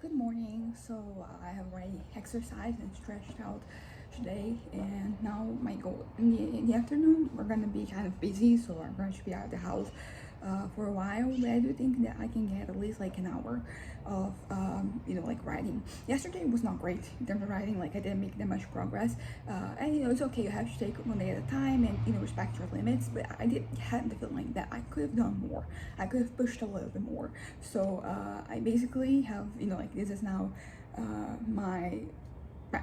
Good morning. I have already exercised and stretched out today, and now my goal in the afternoon we're gonna be kind of busy, so I'm going to be out of the house for a while. But I do think that I can get at least like an hour of like riding. Yesterday was not great in terms of riding. Like I didn't make that much progress, and it's okay. You have to take one day at a time and respect your limits. But I did had the feeling that I could have done more. I could have pushed a little bit more. So I basically have like this is now my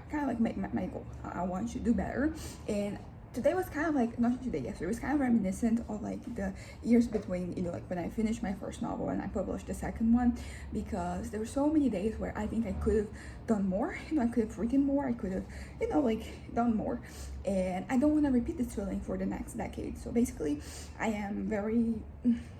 kind of like my goal. I want to do better, and today was kind of like not today, yesterday was kind of reminiscent of like the years between like when I finished my first novel and I published the second one, because there were so many days where I think I could have done more. I could have written more, I could have like done more, and I don't want to repeat this feeling for the next decade. So basically I am very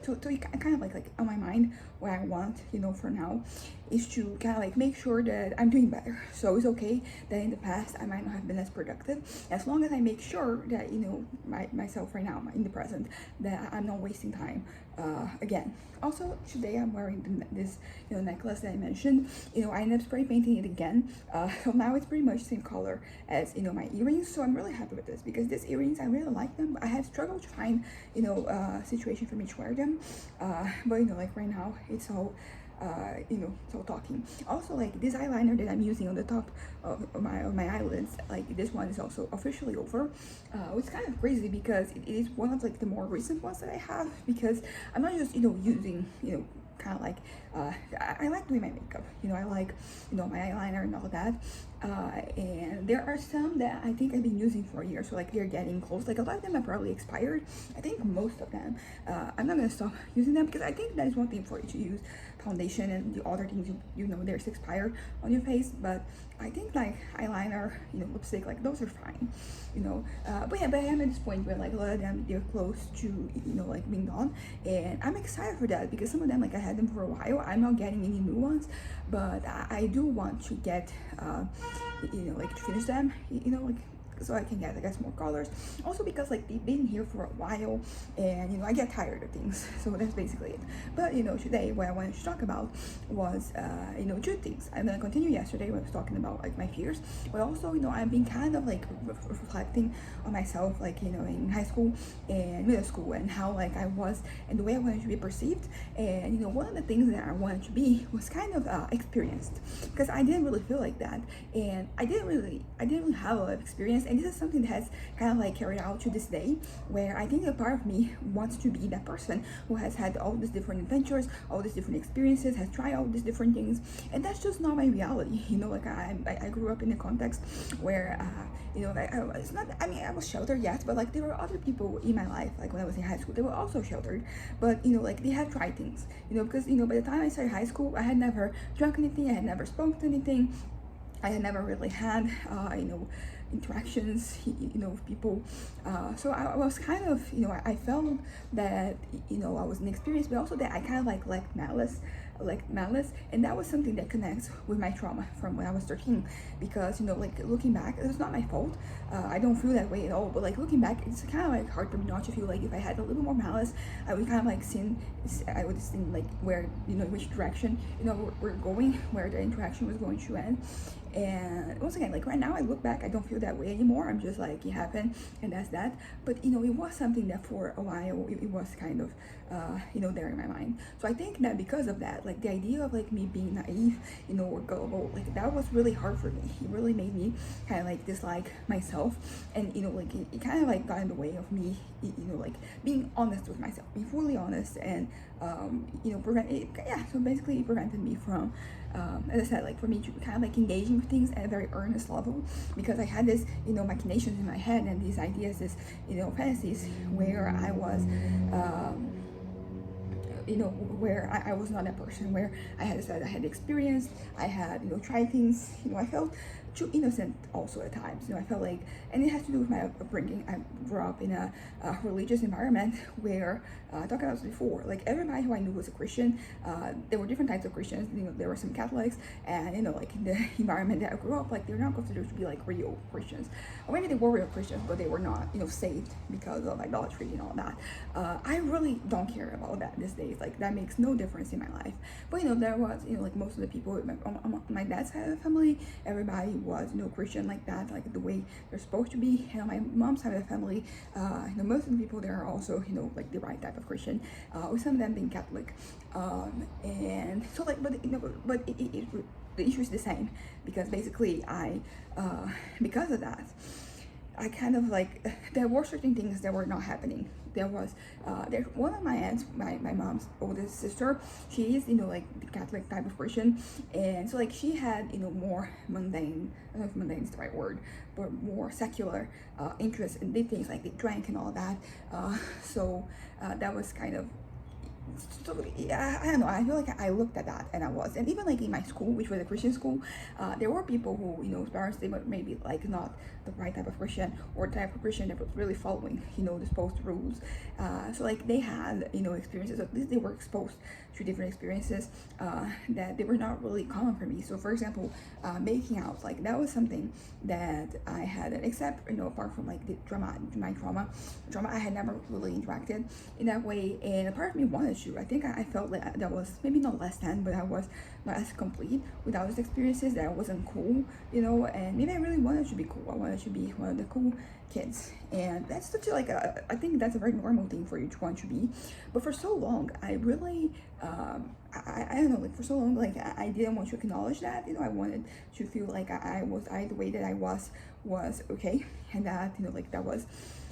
to kind of like on my mind what I want for now is to kind of like make sure that I'm doing better. So it's okay that in the past I might not have been as productive, as long as I make sure that myself right now in the present, that I'm not wasting time again. Also today I'm wearing this necklace that I mentioned. I ended up spray painting it again, so now it's pretty much the same color as my earrings. So I'm really happy with this, because these earrings I really like them. I have struggled to find a situation for me to wear them, but like right now it's all so talking. Also, like this eyeliner that I'm using on the top of my eyelids, like this one is also officially over. It's kind of crazy because it is one of like the more recent ones that I have, because I'm not just using kind of like I like doing my makeup. I like my eyeliner and all that. And there are some that I think I've been using for a year, so like they're getting close. Like a lot of them are probably expired. I think most of them. I'm not gonna stop using them, because I think that is one thing for you to use foundation and the other things there's expired on your face. But I think like eyeliner, lipstick, like those are fine. But I am at this point where like a lot of them, they're close to like being done, and I'm excited for that, because some of them, like I had them for a while. I'm not getting any new ones, but I do want to get like to finish them, like so I can get more colors. Also because like they've been here for a while, and I get tired of things. So that's basically it. But today what I wanted to talk about was two things. I'm gonna continue yesterday when I was talking about like my fears, but also I've been kind of like reflecting on myself, like in high school and middle school, and how like I was and the way I wanted to be perceived. And one of the things that I wanted to be was kind of experienced, because I didn't really feel like that, and I didn't really have a lot of experience. And this is something that has kind of like carried out to this day, where I think a part of me wants to be that person who has had all these different adventures, all these different experiences, has tried all these different things. And that's just not my reality. Like I grew up in a context where it's not, I mean, I was sheltered, yes, but like there were other people in my life, like when I was in high school, they were also sheltered, but like they had tried things, because by the time I started high school, I had never drunk anything, I had never smoked anything, I had never really had interactions with people. So I was kind of I felt that I was inexperienced, but also that I kind of like lacked malice, and that was something that connects with my trauma from when I was 13. Because like looking back, it's not my fault. I don't feel that way at all, but like looking back, it's kind of like hard for me not to feel like if I had a little more malice, I would kind of like I would see like where which direction we're going, where the interaction was going to end. And once again, like right now I look back, I don't feel that way anymore. I'm just like, it happened and that's that. But it was something that for a while it was kind of there in my mind. So I think that because of that, like the idea of like me being naive or gullible, like that was really hard for me. It really made me kind of like dislike myself, and like it kind of like got in the way of me like being honest with myself, being fully honest, and prevent it, yeah. So basically it prevented me from as I said, like for me to kind of like engaging with things at a very earnest level, because I had this machinations in my head, and these ideas, this fantasies, where I was where I was not that person, where I had said I had experience, I had tried things, I felt too innocent also at times. I felt like, and it has to do with my upbringing. I grew up in a religious environment where, talking about this before, like everybody who I knew was a Christian. There were different types of Christians. There were some Catholics, and like in the environment that I grew up, like they're not considered to be like real Christians, or maybe they were real Christians, but they were not saved because of idolatry and all that. I really don't care about that these days. faith, like that makes no difference in my life. But there was, like most of the people on my dad's side of the family, everybody was, Christian like that, like the way they're supposed to be. And on my mom's side of the family, most of the people there are also, like the right type of Christian, with some of them being Catholic. And so like, but the issue is the same, because basically because of that, I kind of like, there were certain things that were not happening. There was there's one of my aunts, my mom's oldest sister, she is, like the Catholic type of Christian, and so like she had, more mundane, I don't know if mundane is the right word, but more secular interests, and did things like they drank and all that. So that was kind of, so yeah, I don't know, I feel like I looked at that, and and even like in my school, which was a Christian school, there were people who, parents, they were maybe like not the right type of Christian, or the type of Christian that was really following, the supposed rules. So like they had, experiences, at least they were exposed to different experiences that they were not really common for me. So for example, making out, like that was something that I hadn't, except, apart from like the my trauma, I had never really interacted in that way. And a part of me wanted to. I think I felt like that was maybe not less than, but I was not as complete without those experiences, that I wasn't cool, and maybe I really wanted to be cool. I wanted to be one of the cool kids, and that's such a, like I think that's a very normal thing for you to want to be. But for so long, I really I don't know, like for so long, like I didn't want to acknowledge that. I wanted to feel like I the way that I was okay, and that, like that was,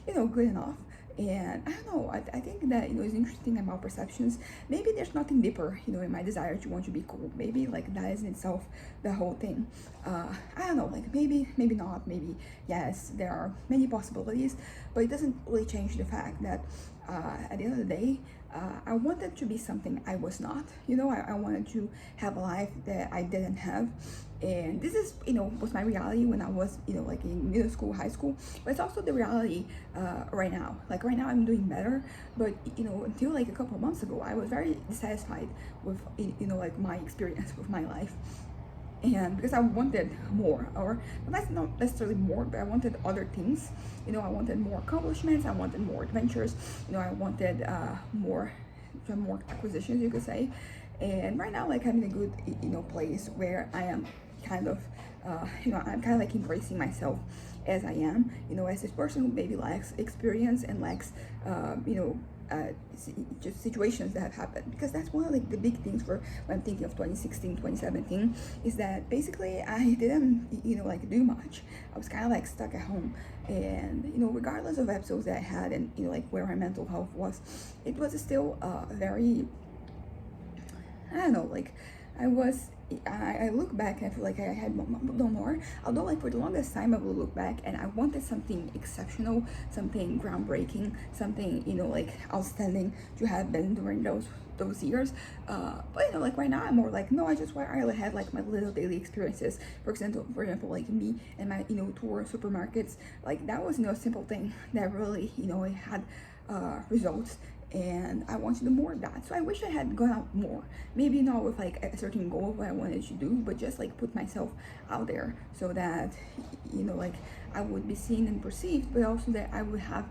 good enough. And I don't know, I think that, it's interesting about perceptions. Maybe there's nothing deeper, in my desire to want to be cool. Maybe like that is in itself the whole thing. I don't know, like maybe not, maybe yes, there are many possibilities, but it doesn't really change the fact that at the end of the day, I wanted to be something I was not. I wanted to have a life that I didn't have. And this is, was my reality when I was, like in middle school, high school. But it's also the reality right now. Like right now I'm doing better. But, until like a couple of months ago, I was very dissatisfied with, like my experience with my life. And because I wanted more, or not necessarily more, but I wanted other things. I wanted more accomplishments, I wanted more adventures, I wanted more acquisitions, you could say. And right now, like I'm in a good, place where I am kind of, I'm kind of like embracing myself as I am, as this person who maybe lacks experience and lacks, just situations that have happened. Because that's one of like the big things for when I'm thinking of 2016, 2017, is that basically I didn't, like do much. I was kind of like stuck at home, and regardless of episodes that I had, and like where my mental health was, it was still very, I don't know, like I look back and I feel like I had no more. Although like for the longest time I will look back and I wanted something exceptional, something groundbreaking, something, like outstanding to have been during those years. But like right now I'm more like, no, I had like my little daily experiences. For example, like me and my, tour supermarkets, like that was, a simple thing that really, it had results. And I want to do more of that. So I wish I had gone out more. Maybe not with like a certain goal of what I wanted to do, but just like put myself out there so that, like I would be seen and perceived, but also that I would have,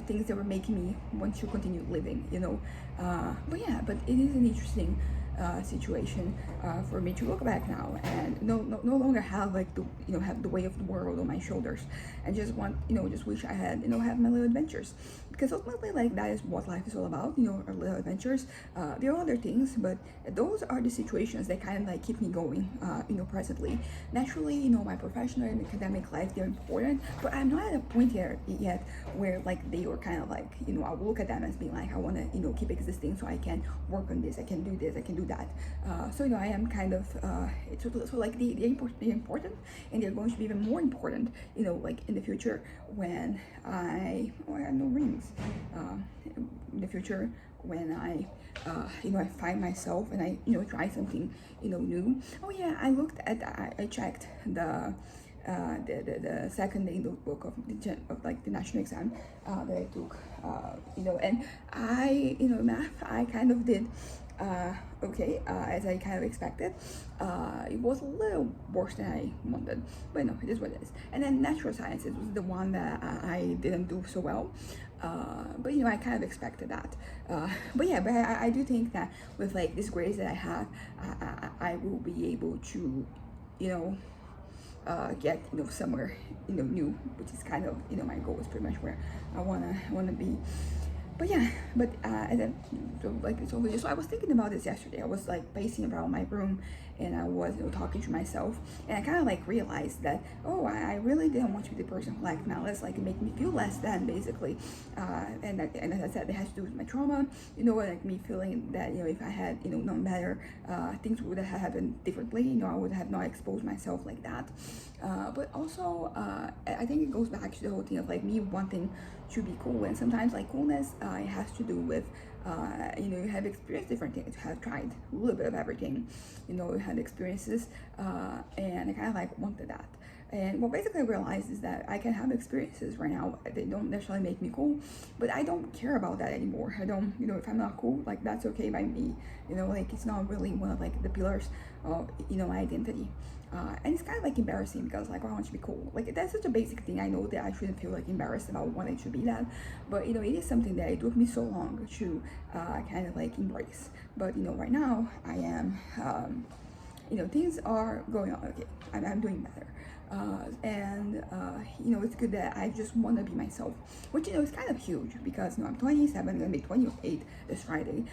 things that were making me want to continue living, But yeah, but it is an interesting situation for me to look back now and no longer have like the have the weight of the world on my shoulders, and just want just wish I had have my little adventures, because ultimately like that is what life is all about, our little adventures. There are other things, but those are the situations that kind of like keep me going presently. Naturally, my professional and academic life, they're important, but I'm not at a point here yet where like they were kind of like I will look at them as being like I want to keep existing so I can work on this, I can do this, I can do that. So I am kind of so like they're important, and they're going to be even more important like in the future when I have no rings, in the future when I I find myself and I try something new. Oh yeah, I checked the second notebook of like the national exam that I took, and I math I kind of did okay, as I kind of expected. It was a little worse than I wanted, but no, it is what it is. And then natural sciences was the one that I didn't do so well, But you know, I kind of expected that. But yeah, but I do think that with like this grades that I have, I will be able to, you know, get, you know, somewhere, you know, new, which is kind of, you know, my goal is pretty much where I wanna be. But yeah, but and then so like it's over. So I was thinking about this yesterday. I was like pacing around my room, and I was, you know, talking to myself, and I kind of like realized that, oh, I really didn't want to be the person who like malice, like it make me feel less than basically, and as I said, it has to do with my trauma, you know, like me feeling that, you know, if I had, you know, known better, things would have happened differently. You know, I would have not exposed myself like that. But also, I think it goes back to the whole thing of like me wanting to be cool, and sometimes like coolness, it has to do with, you know, you have experienced different things, you have tried a little bit of everything, you know, you had experiences, and I kind of like wanted that. And what basically I realized is that I can have experiences right now, they don't necessarily make me cool, but I don't care about that anymore. I don't, you know, if I'm not cool, like that's okay by me, you know, like it's not really one of like the pillars of, you know, my identity. And it's kind of like embarrassing because like, oh, I want to be cool. Like that's such a basic thing. I know that I shouldn't feel like embarrassed about wanting to be that, but you know, it is something that it took me so long to kind of like embrace. But you know, right now I am, you know, things are going on okay. I'm doing better. And you know, it's good that I just want to be myself, which, you know, is kind of huge because, you know, I'm 27, I'm gonna be 28 this Friday.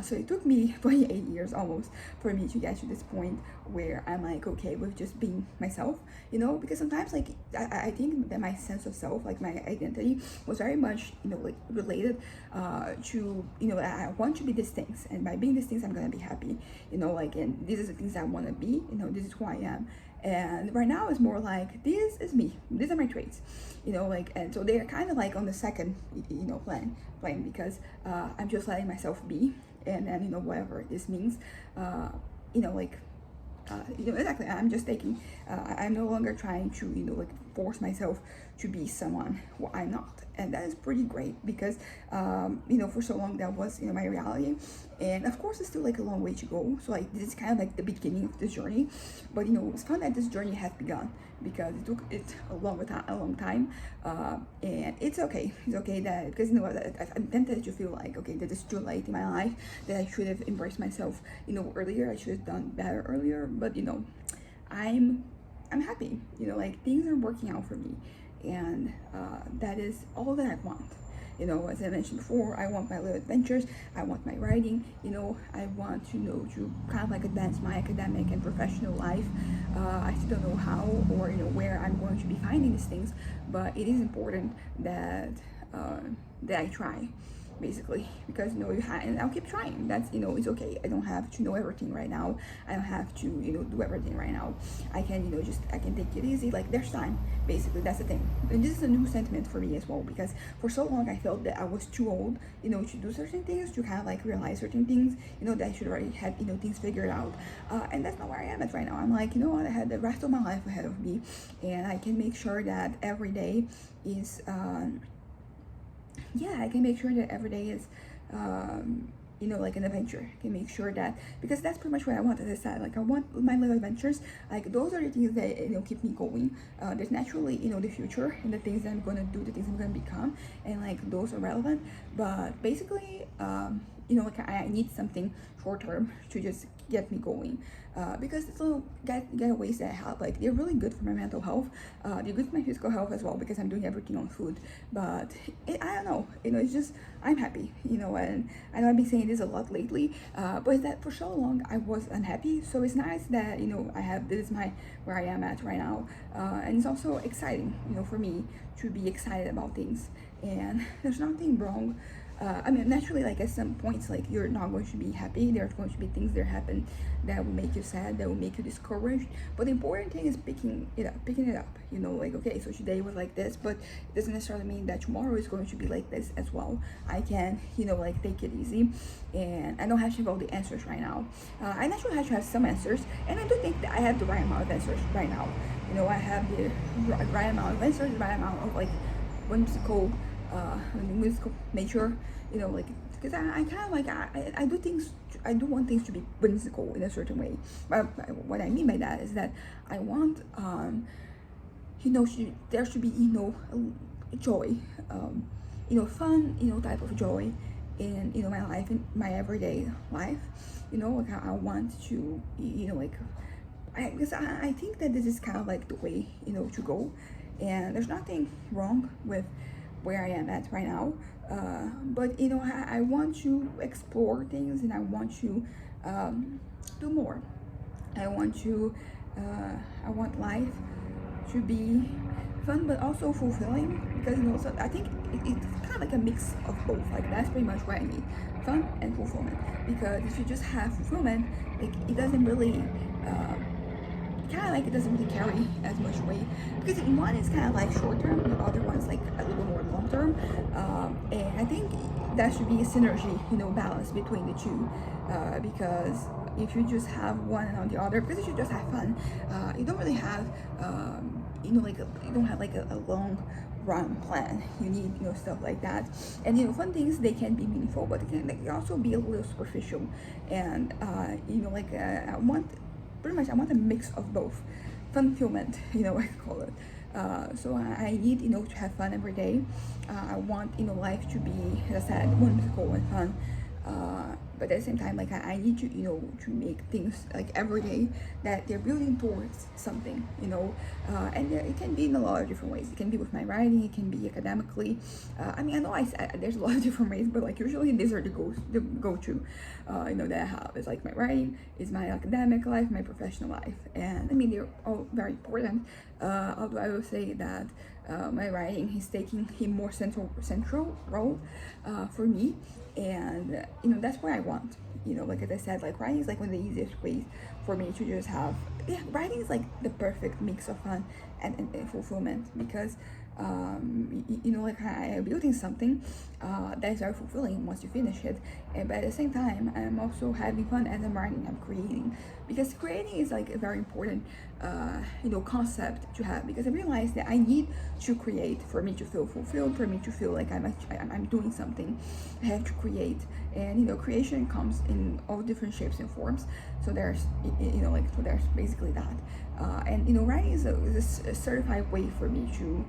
So it took me 28 years almost for me to get to this point where I'm like okay with just being myself, you know, because sometimes like I think that my sense of self, like my identity, was very much, you know, like related to, you know, I want to be these things, and by being these things I'm gonna be happy, you know, like, and these are the things I want to be, you know, this is who I am. And right now it's more like this is me, these are my traits, you know, like, and so they're kind of like on the second, you know, plane because I'm just letting myself be, and you know, whatever this means, you know, like, you know, exactly, I'm just taking, I'm no longer trying to, you know, like force myself to be someone who I'm not, and that is pretty great because you know, for so long that was, you know, my reality, and of course it's still like a long way to go. So like this is kind of like the beginning of this journey, but you know, it's fun that this journey has begun because it took it a long time, and it's okay that, because you know I'm tempted to feel like okay, that it's too late in my life, that I should have embraced myself, you know, earlier, I should have done better earlier, but you know, I'm happy, you know, like things are working out for me, and that is all that I want. You know, as I mentioned before, I want my little adventures, I want my writing, you know, I want to, you know, to kind of like advance my academic and professional life. I still don't know how or, you know, where I'm going to be finding these things, but it is important that that I try, basically, because, you know, and I'll keep trying. That's, you know, it's okay. I don't have to know everything right now. I don't have to, you know, do everything right now. I can, you know, just I can take it easy, like there's time, basically. That's the thing. And this is a new sentiment for me as well, because for so long I felt that I was too old, you know, to do certain things, to kind of like realize certain things, you know, that I should already have, you know, things figured out, and that's not where I am at right now. I'm like, you know what, I had the rest of my life ahead of me, and I can make sure that every day is yeah, I can make sure that every day is, you know, like an adventure. I can make sure that, because that's pretty much what I want, as I said, like I want my little adventures, like those are the things that, you know, keep me going. There's naturally, you know, the future and the things that I'm gonna do, the things I'm gonna become, and like those are relevant, but basically, you know, like I need something short term to just get me going, because it's little getaways that I have, like they're really good for my mental health, they're good for my physical health as well, because I'm doing everything on food, but I don't know, you know, it's just, I'm happy, you know, and I know I've been saying this a lot lately, but it's that for so long I was unhappy, so it's nice that, you know, I have, this is my, where I am at right now, and it's also exciting, you know, for me to be excited about things, and there's nothing wrong. I mean, naturally, like at some points, like you're not going to be happy. There's going to be things that happen that will make you sad, that will make you discouraged. But the important thing is picking it up. You know, like okay, so today was like this, but it doesn't necessarily mean that tomorrow is going to be like this as well. I can, you know, like take it easy, and I don't have to have all the answers right now. I naturally have to have some answers, and I do think that I have the right amount of answers right now. You know, I have the right amount of answers, the right amount of like whimsical nature, you know, like, because I kind of like, I do things, I do want things to be whimsical in a certain way, but what I mean by that is that I want, you know, there should be, you know, joy, fun, type of joy in, my life, in my everyday life. Like I want to, like, because I think that this is kind of like the way, to go. And there's nothing wrong with where I am at right now. But, I want to explore things, and I want to do more. I want to, I want life to be fun but also fulfilling, because so I think it's kind of like a mix of both. Like that's pretty much what I need: fun and fulfillment. Because if you just have fulfillment, like it doesn't really kind of like it doesn't really carry as much weight, because one is kind of like short term, the other one's like a little more long term. And I think that should be a synergy, balance between the two. Because if you just have one and on the other, because if you just have fun, you don't really have like you don't have like a long run plan. You need, stuff like that. And fun things, they can be meaningful, but they can also be a little superficial. And like I want a mix of both. Fulfillment, I call it. So I need, to have fun every day. I want, life to be, as I said, whimsical and fun. But at the same time, like I need to, to make things like every day that they're building towards something, and it can be in a lot of different ways. It can be with my writing, it can be academically. I mean, I know there's a lot of different ways, but like usually these are the go-to, that I have. It's like my writing, is my academic life, my professional life, and I mean they're all very important. Although I will say that my writing is taking a more central role for me. And that's what I want. Like as I said, like writing is like one of the easiest ways for me to just have, writing is like the perfect mix of fun and fulfillment. Because like I am building something that is very fulfilling once you finish it. But at the same time, I'm also having fun as I'm writing, I'm creating. Because creating is like a very important concept to have, because I realized that I need to create for me to feel fulfilled, for me to feel like I'm doing something. I have to create. And creation comes in all different shapes and forms. So there's there's basically that. And writing is a certified way for me to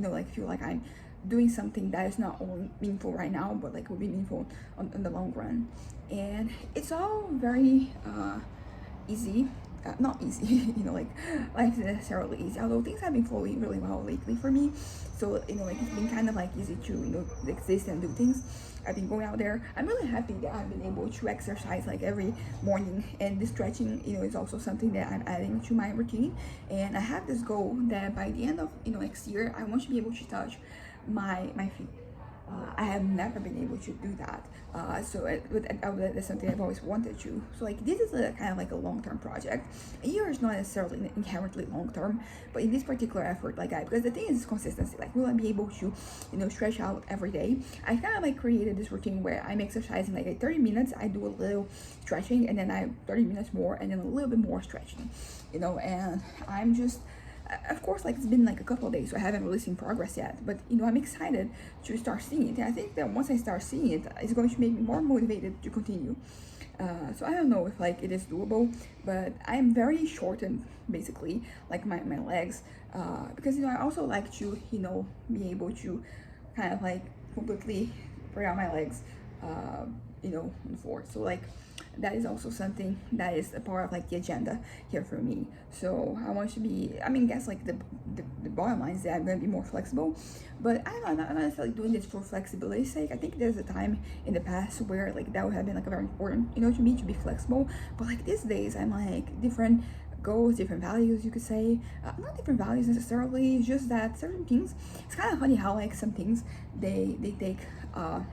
like feel like I'm doing something that is not only meaningful right now, but like will be meaningful on the long run. And it's all very easy. Not easy, like life isn't necessarily easy, although things have been flowing really well lately for me. So like it's been kind of like easy to exist and do things. I've been going out there. I'm really happy that I've been able to exercise like every morning, and the stretching is also something that I'm adding to my routine. And I have this goal that by the end of next year, I want to be able to touch my feet. I have never been able to do that. That's something I've always wanted to. So like this is a kind of like a long-term project. A year is not necessarily inherently long-term, but in this particular effort, because the thing is consistency. Like, will I be able to, stretch out every day? I kind of like created this routine where I'm exercising like at 30 minutes. I do a little stretching, and then I have 30 minutes more, and then a little bit more stretching, and I'm just. Of course, like it's been like a couple of days, so I haven't really seen progress yet, but I'm excited to start seeing it. And I think that once I start seeing it, it's going to make me more motivated to continue. So I don't know if like it is doable, but I am very shortened, basically, like my legs, because I also like to be able to kind of like completely spread out my legs on the floor. So like that is also something that is a part of like the agenda here for me. So I want to be, guess like the bottom line is that I'm going to be more flexible, but I'm not necessarily doing this for flexibility's sake. I think there's a time in the past where like that would have been like a very important, to me, to be flexible. But like these days, I'm like different goals, different values, you could say. Not different values necessarily, it's just that certain things, it's kind of funny how like some things they take kind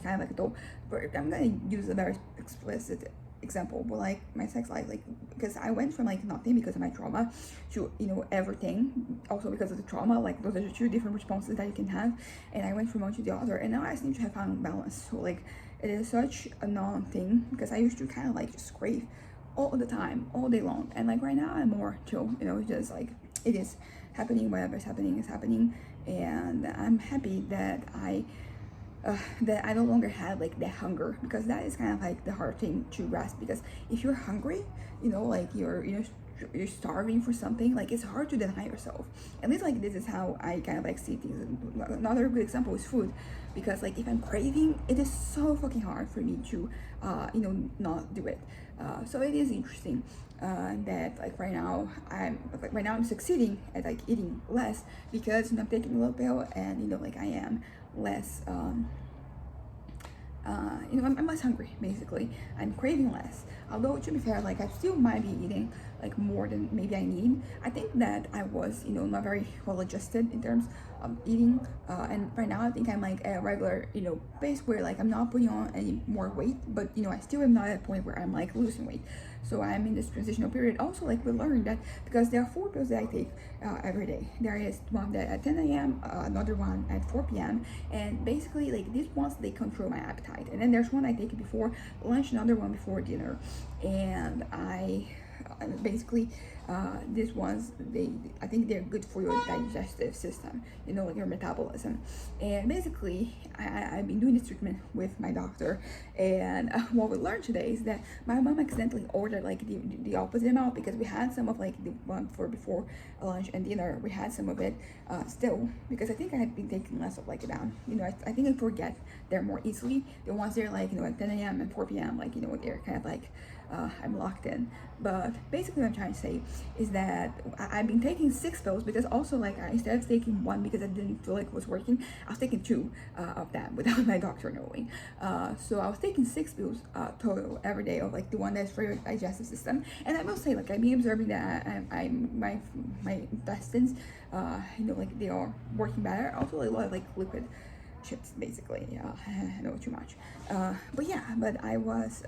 of like a dope. But I'm gonna use a very explicit example, but like my sex life, like because I went from like nothing because of my trauma to everything also because of the trauma. Like those are two different responses that you can have, and I went from one to the other, and now I seem to have found balance. So like it is such a non-thing, because I used to kind of like just crave all the time, all day long, and like right now I'm more chill. It's just like it is happening, whatever is happening is happening, and I'm happy that I no longer have like that hunger, because that is kind of like the hard thing to grasp. Because if you're hungry, like you're you're starving for something, like it's hard to deny yourself. At least like this is how I kind of like see things. Another good example is food, because like if I'm craving, it is so fucking hard for me to not do it. So it is interesting that like right now I'm succeeding at like eating less, because I'm taking a little pill, and like I am less I'm less hungry, basically. I'm craving less. Although, to be fair, like I still might be eating like more than maybe I need. I think that I was, not very well adjusted in terms of eating. And right now I think I'm like at a regular, pace where like I'm not putting on any more weight, but I still am not at a point where I'm like losing weight. So I'm in this transitional period. Also, like we learned that because there are 4 pills that I take every day. There is one that at 10 a.m., another one at 4 p.m. And basically, like these ones, they control my appetite. And then there's one I take before lunch, another one before dinner. And I basically these ones, I think they're good for your digestive system, like your metabolism. And basically I've been doing this treatment with my doctor, and what we learned today is that my mom accidentally ordered like the opposite amount, because we had some of like the one for before lunch and dinner, we had some of it still, because I think I had been taking less of like them. I think I forget they're more easily. The ones they're like at 10 a.m. and 4 p.m. like they're kind of like I'm locked in. But basically what I'm trying to say is that I've been taking 6 pills, because also like instead of taking one because I didn't feel like it was working, I was taking 2 of them without my doctor knowing. So I was taking 6 pills total every day of like the one that's for your digestive system. And I will say, like I've been observing that my intestines like they are working better. Also a lot of like liquid chips, basically. I know too much, but I was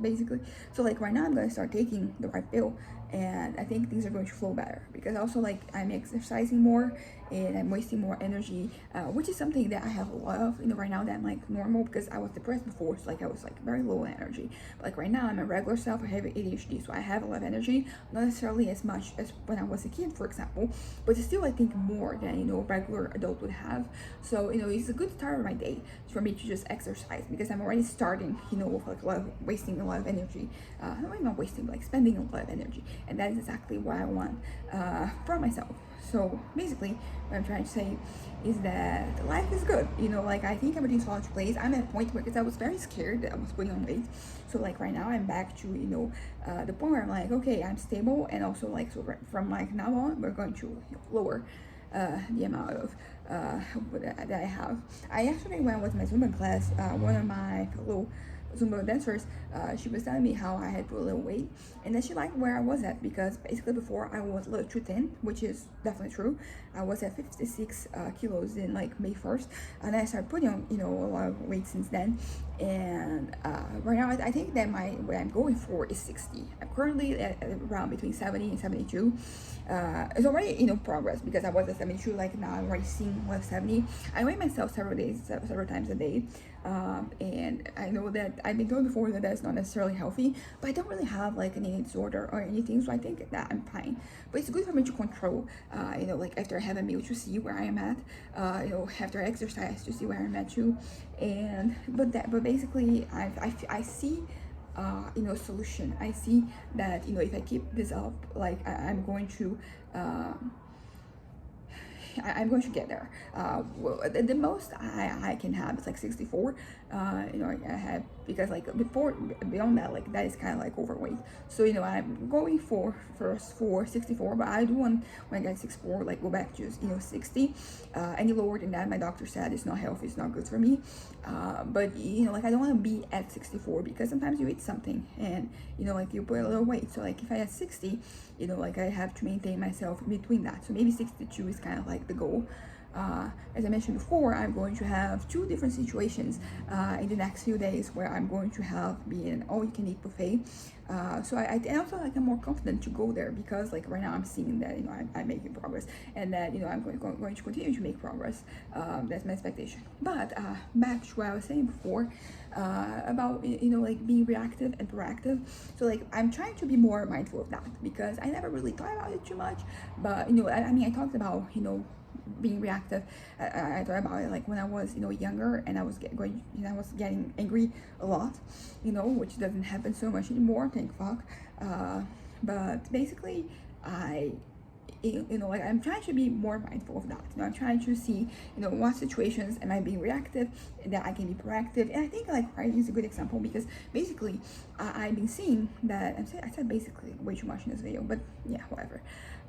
basically, so like right now I'm gonna start taking the right pill, and I think things are going to flow better, because also like I'm exercising more and I'm wasting more energy, which is something that I have a lot of right now, that I'm like normal, because I was depressed before, so like I was like very low in energy. But like right now I'm a regular self, I have ADHD, so I have a lot of energy, not necessarily as much as when I was a kid, for example, but still I think more than a regular adult would have. So it's a good start of my day for me to just exercise, because I'm already starting with like wasting a lot of energy, not wasting, but like spending a lot of energy, and that is exactly what I want for myself. So basically what I'm trying to say is that life is good, like I think everything's falling into place. I'm at a point where, because I was very scared that I was putting on weight, so like right now I'm back to the point where I'm like, okay, I'm stable, and also like, so from like now on we're going to lower the amount of that I have. I actually went with my Zumba class, one of my fellow Zumba dancers, she was telling me how I had put a little weight, and then she liked where I was at, because basically before I was a little too thin, which is definitely true. I was at 56 kilos in like May 1st, and I started putting on a lot of weight since then. And right now I think that what I'm going for is 60. I'm currently at around between 70 and 72. It's already progress, because I was at 72, like now I'm already seeing 70. I weigh myself several times a day, and I know that I've been told before that that's not necessarily healthy, but I don't really have like an eating disorder or anything, so I think that I'm fine. But it's good for me to control, like after I have a meal, to see where I am at, after I exercise, to see where I'm at too. And but basically I see solution. I see that if I keep this up, like I'm going to I'm going to get there. Well, the most I can have is like 64. I have, because like beyond that, like that is kind of like overweight. So I'm going for 64, but I do want, when I get 64, like go back to 60. Any lower than that, my doctor said it's not healthy, it's not good for me. But like I don't want to be at 64, because sometimes you eat something and like you put a little weight. So like if I had 60, like I have to maintain myself in between that. So maybe 62 is kind of like the goal. As I mentioned before, I'm going to have 2 different situations in the next few days, where I'm going to be an all-you-can-eat buffet. So I also like I'm more confident to go there, because like right now I'm seeing that I'm making progress, and that I'm going to continue to make progress. That's my expectation. But back to what I was saying before, about like being reactive and proactive. So like I'm trying to be more mindful of that, because I never really thought about it too much. But I talked about being reactive. I thought about it like when I was younger, and I was getting angry a lot, which doesn't happen so much anymore, thank fuck. but basically I like I'm trying to be more mindful of that. I'm trying to see, what situations am I being reactive that I can be proactive. And I think like writing is a good example, because basically I've been seeing that I said basically way too much in this video, but yeah, whatever.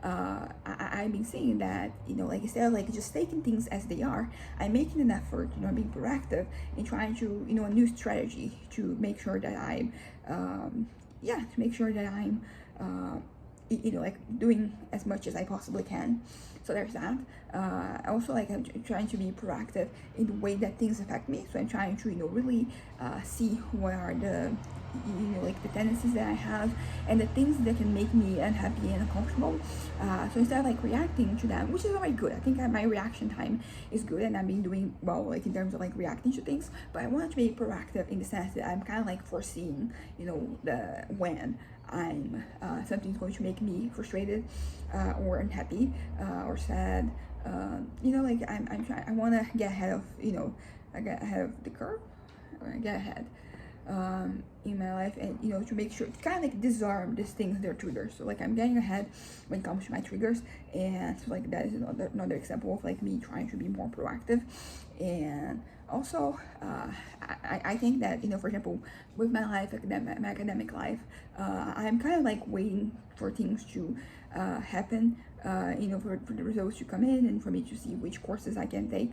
I've been seeing that, like instead of like just taking things as they are, I'm making an effort, being proactive and trying to, a new strategy to make sure that I'm, to make sure that I'm, like doing as much as I possibly can. So there's that. Also, like I'm trying to be proactive in the way that things affect me. So I'm trying to, really see what are the, like the tendencies that I have and the things that can make me unhappy and uncomfortable. So instead of like reacting to them, which is already good. I think my reaction time is good and I've been doing well, like in terms of like reacting to things. But I want to be proactive in the sense that I'm kind of like foreseeing, when I'm something's going to make me frustrated or unhappy or sad. Like I'm trying. I want to get ahead of I get ahead of the curve, or I get ahead in my life, and to make sure to kind of like disarm these things, their triggers. So like I'm getting ahead when it comes to my triggers, and so like that is another example of like me trying to be more proactive. And also I think that for example, with my life, my academic life, I'm kind of like waiting for things to happen, for the results to come in and for me to see which courses I can take.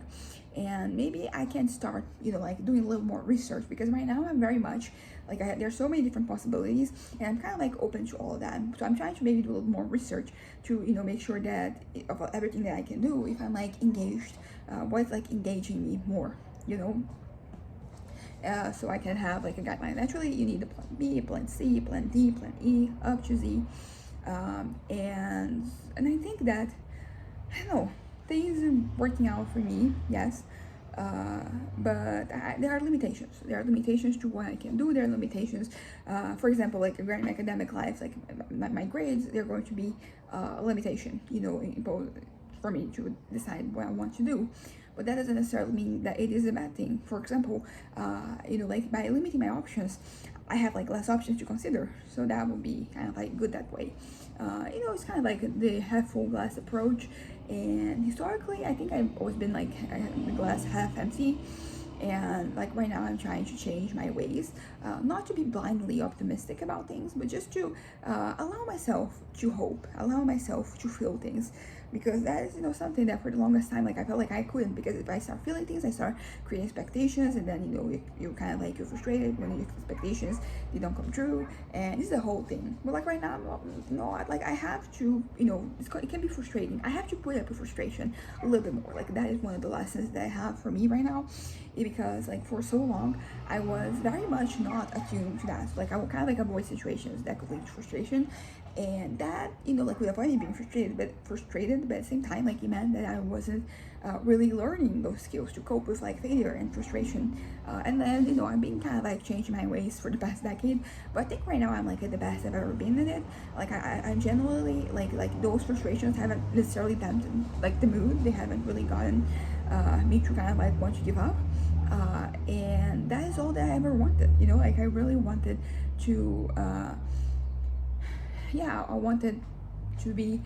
And maybe I can start, like doing a little more research, because right now I'm very much like there's so many different possibilities, and I'm kind of like open to all of that. So I'm trying to maybe do a little more research to, make sure that of everything that I can do, if I'm like engaged, what's like engaging me more, so I can have like a guideline. Naturally, you need a plan B, a plan C, a plan D, plan E, up to Z. And I think that, I don't know, things are working out for me, yes, but there are limitations. There are limitations to what I can do. There are limitations, for example, like in academic life, like my grades, they're going to be a limitation, for me to decide what I want to do. But that doesn't necessarily mean that it is a bad thing. For example, like by limiting my options, I have like less options to consider. So that would be kind of like good that way. It's kind of like the half full glass approach. And historically, I think I've always been like the glass half empty. And like right now, I'm trying to change my ways, not to be blindly optimistic about things, but just to allow myself to hope, allow myself to feel things. Because that is, something that for the longest time, like I felt like I couldn't, because if I start feeling things, I start creating expectations, and then, you're kind of like, you're frustrated when your expectations, they don't come true, and this is the whole thing. But like right now, I have to, it can be frustrating. I have to put up with frustration a little bit more. Like that is one of the lessons that I have for me right now, because like for so long, I was very much not attuned to that. So, like I would kind of like avoid situations that could lead to frustration. And that, like with avoiding being frustrated, but at the same time, like it meant that I wasn't really learning those skills to cope with like failure and frustration. And then, I've been kind of like changing my ways for the past decade. But I think right now I'm like at the best I've ever been in it. Like I'm generally like those frustrations haven't necessarily dampened like the mood. They haven't really gotten me to kind of like want to give up. And that is all that I ever wanted. Like I really wanted to. I wanted to be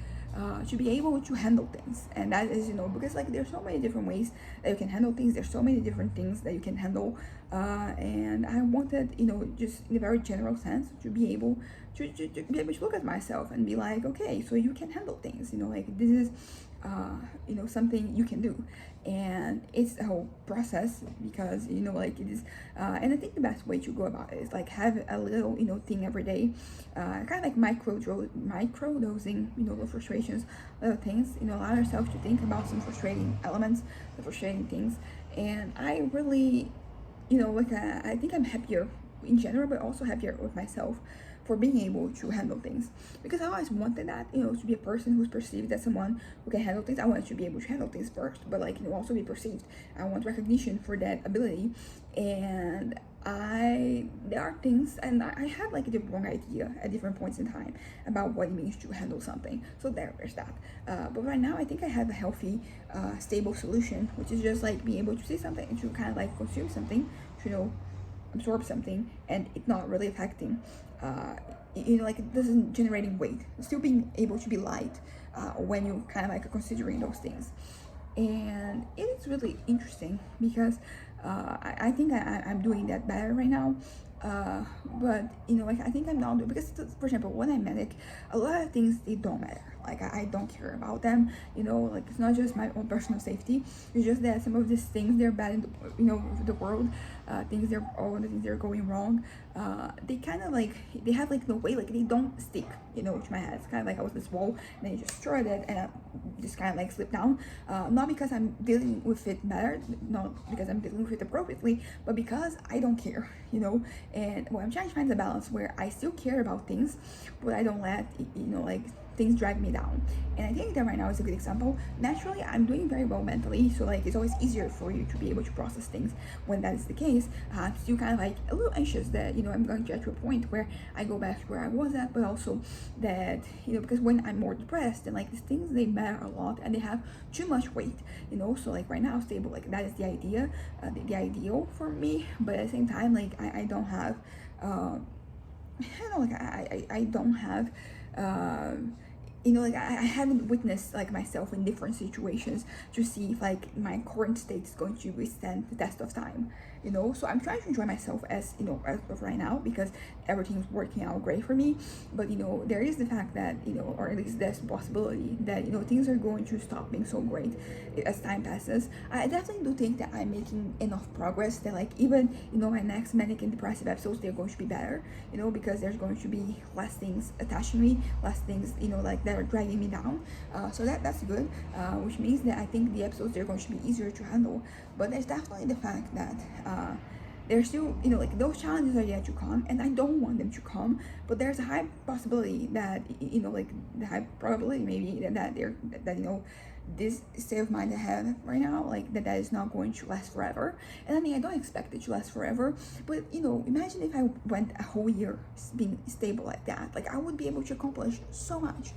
able to handle things, and that is, because like there's so many different ways that you can handle things. There's so many different things that you can handle, and I wanted, just in a very general sense, to be able to be able to look at myself and be like, okay, so you can handle things. Like this is, something you can do. And it's a whole process, because like it is, and I think the best way to go about it is like have a little thing every day, kind of like micro dosing the frustrations, little things, allow yourself to think about some frustrating elements, the frustrating things. And I really, I think I'm happier in general, but also happier with myself for being able to handle things, because I always wanted that, to be a person who's perceived as someone who can handle things. I wanted to be able to handle things first, but like, also be perceived. I want recognition for that ability. And there are things, and I had like the wrong idea at different points in time about what it means to handle something. So there's that. But right now, I think I have a healthy, stable solution, which is just like being able to see something, to kind of like consume something, absorb something and it's not really affecting, like it doesn't generating weight, still being able to be light when you kind of like considering those things. And it is really interesting because I think I'm doing that better right now. But like I think I'm not doing, because for example, when I'm medic, a lot of things, they don't matter. Like I don't care about them. Like it's not just my own personal safety. It's just that some of these things, they're bad in the world. All the things that are going wrong. They kind of like, they have like no way, like they don't stick to my head. It's kind of like I was this wall and then you just destroyed it and I just kind of like slipped down. Not because I'm dealing with it better, not because I'm dealing with it appropriately, but because I don't care. And I'm trying to find the balance where I still care about things, but I don't let like things drag me down. And I think that right now is a good example. Naturally, I'm doing very well mentally, so like it's always easier for you to be able to process things when that is the case. I'm still kind of like a little anxious that I'm going to get to a point where I go back to where I was at, but also that because when I'm more depressed and like these things, they matter a lot and they have too much weight. So like right now, stable, like that is the idea, the ideal for me. But at the same time, like I don't have I don't have like I haven't witnessed like myself in different situations to see if like my current state is going to withstand the test of time. So I'm trying to enjoy myself as as of right now, because everything's working out great for me. But there is the fact that or at least there's possibility that things are going to stop being so great as time passes. I definitely do think that I'm making enough progress that like even my next manic and depressive episodes, they're going to be better, because there's going to be less things attaching me, less things like that are dragging me down. So that's good, which means that I think the episodes, they're going to be easier to handle. But there's definitely the fact that there's still like those challenges are yet to come, and I don't want them to come. But there's a high possibility that like the high probability maybe that this state of mind I have right now, like that is not going to last forever. And I mean, I don't expect it to last forever, but imagine if I went a whole year being stable like that. Like I would be able to accomplish so much.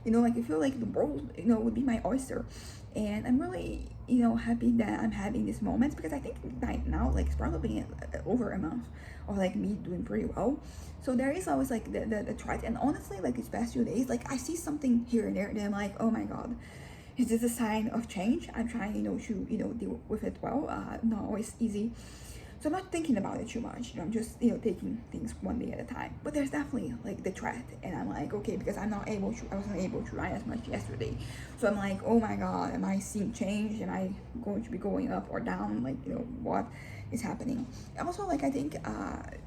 Like I feel like the world would be my oyster. And I'm really happy that I'm having these moments, because I think right now like it's probably over a month of like me doing pretty well. So there is always like the threat. And honestly, like these past few days, like I see something here and there that I'm like, oh my god, is this a sign of change? I'm trying to deal with it well. Not always easy, so I'm not thinking about it too much. I'm just taking things one day at a time. But there's definitely like the threat, and I'm like, okay, because I wasn't able to run as much yesterday. So I'm like, oh my god, am I seeing change? Am I going to be going up or down? Like what is happening? And also, like I think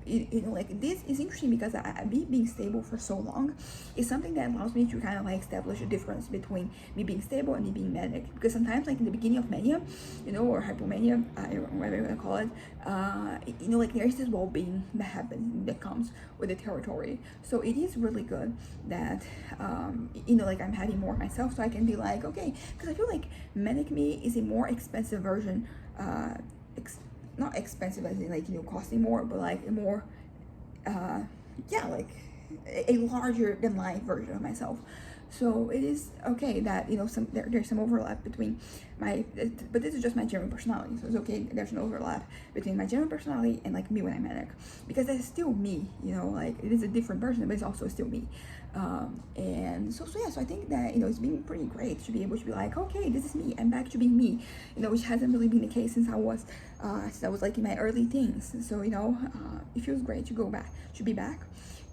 like this is interesting, because being stable for so long is something that allows me to kind of like establish a difference between me being stable and me being manic. Because sometimes, like in the beginning of mania, or hypomania, whatever you want to call it, like there's this well-being that happens, that comes with the territory. So it is really good that like I'm having more of myself, so I can be like, okay, because I feel like manic me is a more expensive version, not expensive as in like costing more, but like a more like a larger than life version of myself. So it is okay that there's some overlap between but this is just my general personality, so it's okay there's an overlap between my general personality and like me when I'm manic, because that's still me, like it is a different person, but it's also still me. And so yeah, so I think that it's been pretty great to be able to be like, okay, this is me, I'm back to being me, which hasn't really been the case since I was like in my early teens. So it feels great to be back.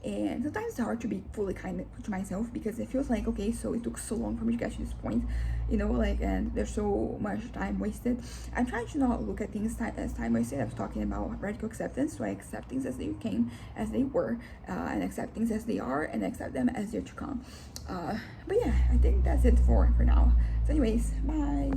And sometimes it's hard to be fully kind to myself, because it feels like, okay, so it took so long for me to get to this point, like, and there's so much time wasted. I'm trying to not look at things as time wasted. I was talking about radical acceptance, so I accept things as they came, as they were, and accept things as they are, and accept them as they're to come. But yeah, I think that's it for now. So anyways, bye.